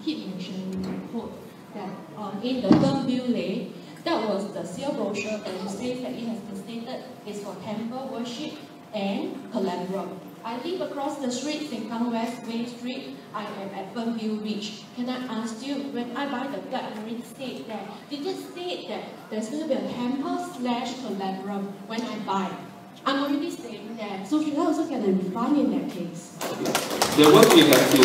keep mentioning my quote that in the Fernvale, that was the sale brochure, and it says that it has been stated it's for temple worship and Columbarium. I live across the street, Sengkang West Main Street. I am at Fernvale Beach. Can I ask you, when I buy the flat, I already state that, did it state that there's going to be a temple/Columbarium when I buy? I'm already saying that, so should I also get a refund in that case? The one we have to,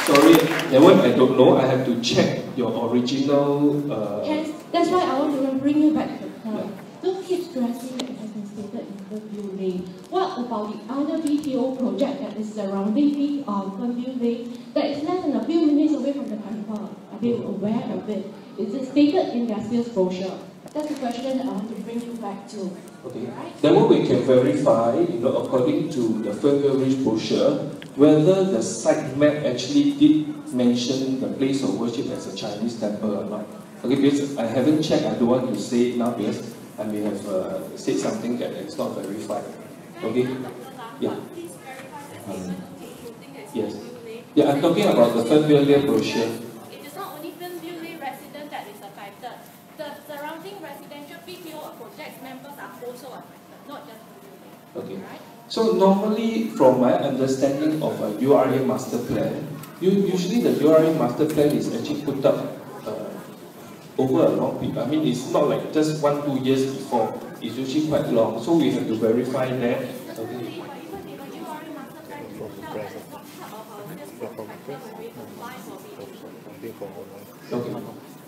sorry, the one I don't know, I have to check your original... Yes, that's why I want to bring you back to the point. Don't keep stressing that it has been stated in Fernvale. What about the other BTO project that is surrounding Fernvale that is less than a few minutes away from the temple? Are they aware of it? Is it stated in their sales brochure? That's the question that I want to bring you back to. Okay. Right? Then what we can verify, according to the Fernvale brochure, whether the site map actually did mention the place of worship as a Chinese temple or not. Okay, because I haven't checked, I don't want to say it now because I may have said something that is not verified. Okay? Yeah. Yes. Yeah, I'm talking about the Fernvale brochure. It is not only Fernvale resident that is affected. The surrounding residential BTO projects members are also affected, not just Fernvale. Okay. Right? So normally, from my understanding of a URA master plan, usually the URA master plan is actually put up over a long period. I mean, it's not like just 1-2 years before. It's usually quite long. So we have to verify that. Okay. Okay.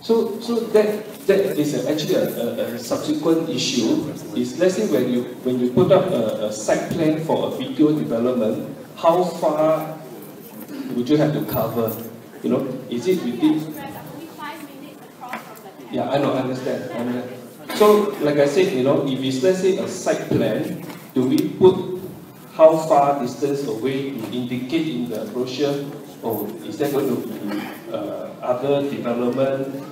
So that is actually a subsequent issue. Is let's say when you put up a site plan for a BTO development, how far would you have to cover? Is it within? Yeah, I know, understand. So, like I said, if it's, let's say, a site plan, do we put how far distance away to indicate in the brochure, or is there going to be other development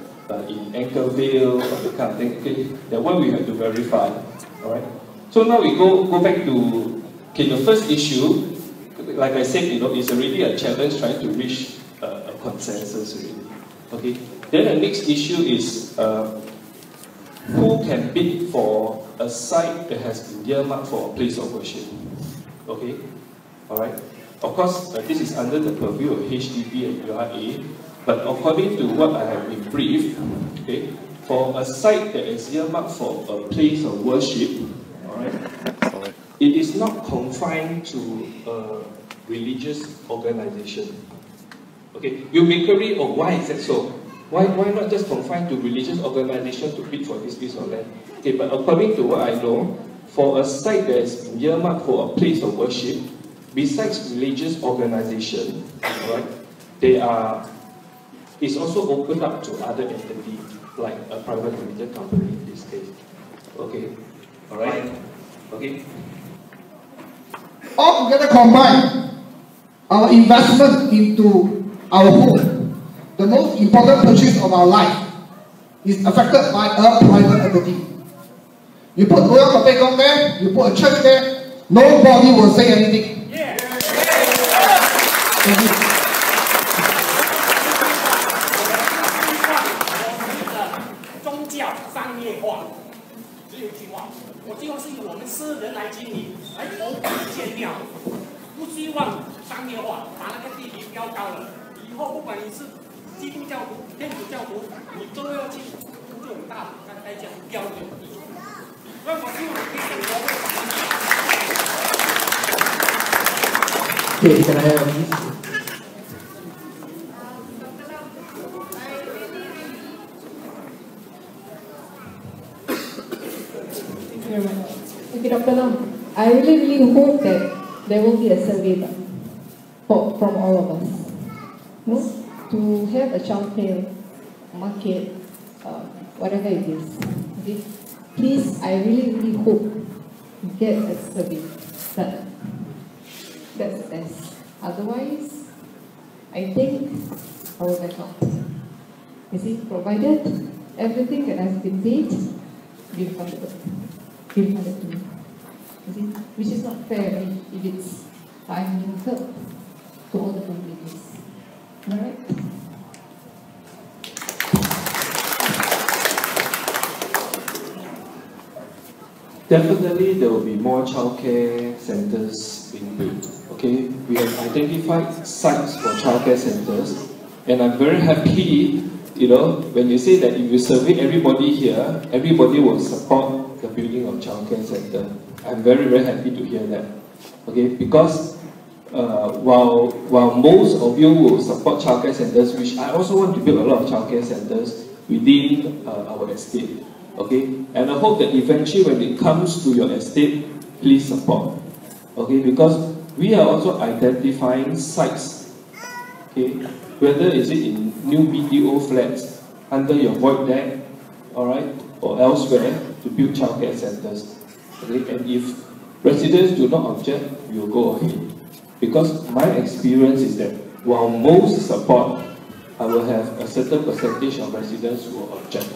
in Anchorvale or the kind of thing? Okay, that one we have to verify. All right. So now we go back to the first issue. Like I said, it's already a challenge trying to reach a consensus already. Okay. Then the next issue is who can bid for a site that has been earmarked for a place of worship. Okay, all right. Of course, this is under the purview of HDB and URA, but according to what I have been briefed, okay, for a site that is earmarked for a place of worship, all right, it is not confined to a religious organization. Okay, you may query, why is that so? Why not just confine to religious organizations to bid for this piece of land? Okay, but according to what I know, for a site that is earmarked for a place of worship, besides religious organization, right, it's also opened up to other entities, like a private limited company in this case. Okay, all right, okay. All together combined, our investment into our home, the most important purchase of our life, is affected by a private entity. You put Royal Papegong there, you put a church there, nobody will say anything. Yeah. Thank you. 宗教商业化，只有一句话，我希望是由我们私人来经营，来公平建庙，不希望商业化，把那个地皮标高了，以后不管你是基督教徒、天主教徒，你都要去付出很大的代价标准。所以我希望可以跟国会反映。对，现在还有意思。 Okay, Dr. Lam, I really hope that there will be a survey done from all of us, to have a childcare market, whatever it is. Okay, please, I really hope you get a survey done. That's the best. Otherwise, I think I will back out. You see, provided everything that has been paid, refunded to me. You see, which is not fair if it's I'm being hurt to all the privileges. Alright? Definitely, there will be more childcare centers being built. Okay, we have identified sites for childcare centers, and I'm very happy. When you say that if you survey everybody here, everybody will support the building of childcare center. I'm very, very happy to hear that. Okay, because while most of you will support childcare centers, which I also want to build a lot of childcare centers within our estate. Okay, and I hope that eventually when it comes to your estate, please support. Okay, because we are also identifying sites. Okay, whether is it in new BTO flats under your void deck, alright, or elsewhere to build childcare centers. Okay, and if residents do not object, we will go ahead. Because my experience is that while most support, I will have a certain percentage of residents who will object.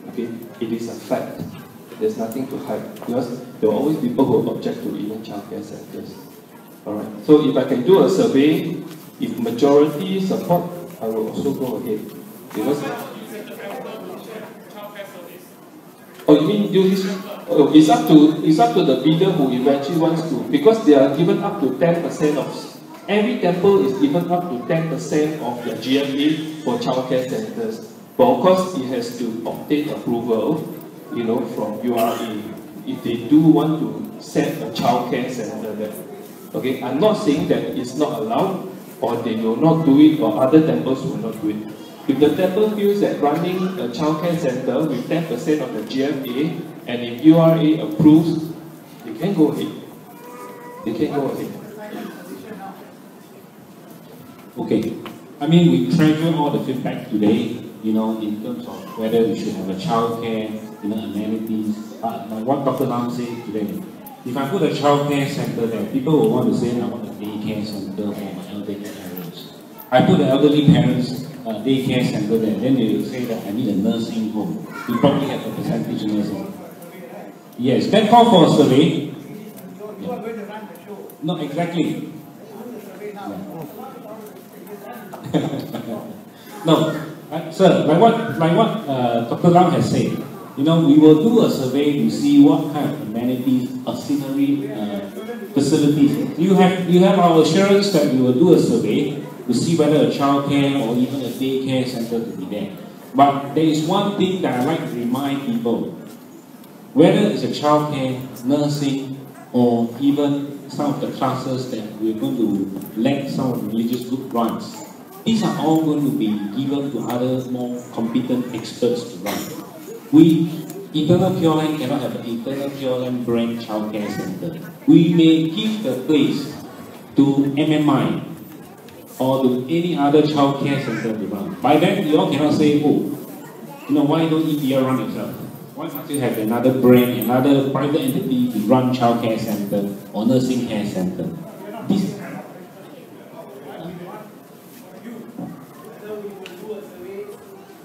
Okay, it is a fact. There's nothing to hide because there are always people who object to even childcare centers. Alright, so if I can do a survey, if majority support, I will also go ahead. Because oh, you mean do this? Oh, it's up to the bidder who eventually wants to, because they are given up to 10% of every temple is given up to 10% of their GFA for childcare centers. But of course, it has to obtain approval, from URA if they do want to set a childcare center there. Okay, I'm not saying that it's not allowed, or they will not do it, or other temples will not do it. If the temple feels that running a childcare center with 10% of the GFA, and if URA approves, they can go ahead. They can go ahead. Okay. I mean, we treasure all the feedback today, in terms of whether we should have a childcare, amenities. Like what Dr. Lam said today, if I put a childcare center there, people will want to say, I want a daycare center for my elderly parents. I put the elderly parents daycare center there, then they will say that I need a nursing home. You probably have a percentage nursing. Yes, then call for a survey. You are going to run the show. No, exactly. No, sir, like what Dr. Lam has said, we will do a survey to see what kind of amenities, auxiliary facilities. You have our assurance that we will do a survey to see whether a childcare or even a daycare center to be there. But there is one thing that I like to remind people, whether it's a childcare, nursing, or even some of the classes that we're going to let some of the religious group run. These are all going to be given to other more competent experts to run. Eternal Pure Land cannot have an Eternal Pure Land brand childcare center. We may give the place to MMI or to any other childcare center to run. By then, you all cannot say, why don't EPL run itself? Why can't you have another brand, another private entity to run childcare center or nursing care center?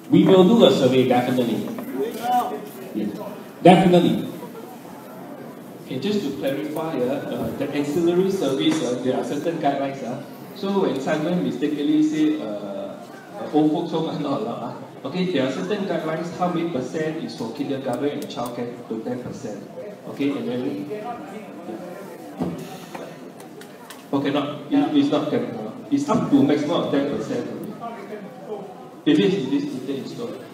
We will do a survey, definitely. Yes. Definitely. Okay, just to clarify, the ancillary service, there are certain guidelines. So when Simon mistakenly say old folks home are not allowed, okay, there are certain guidelines, how many percent is for kindergarten and childcare to 10%. Okay, and then okay, it's not it's up to maximum of 10%. It is installed.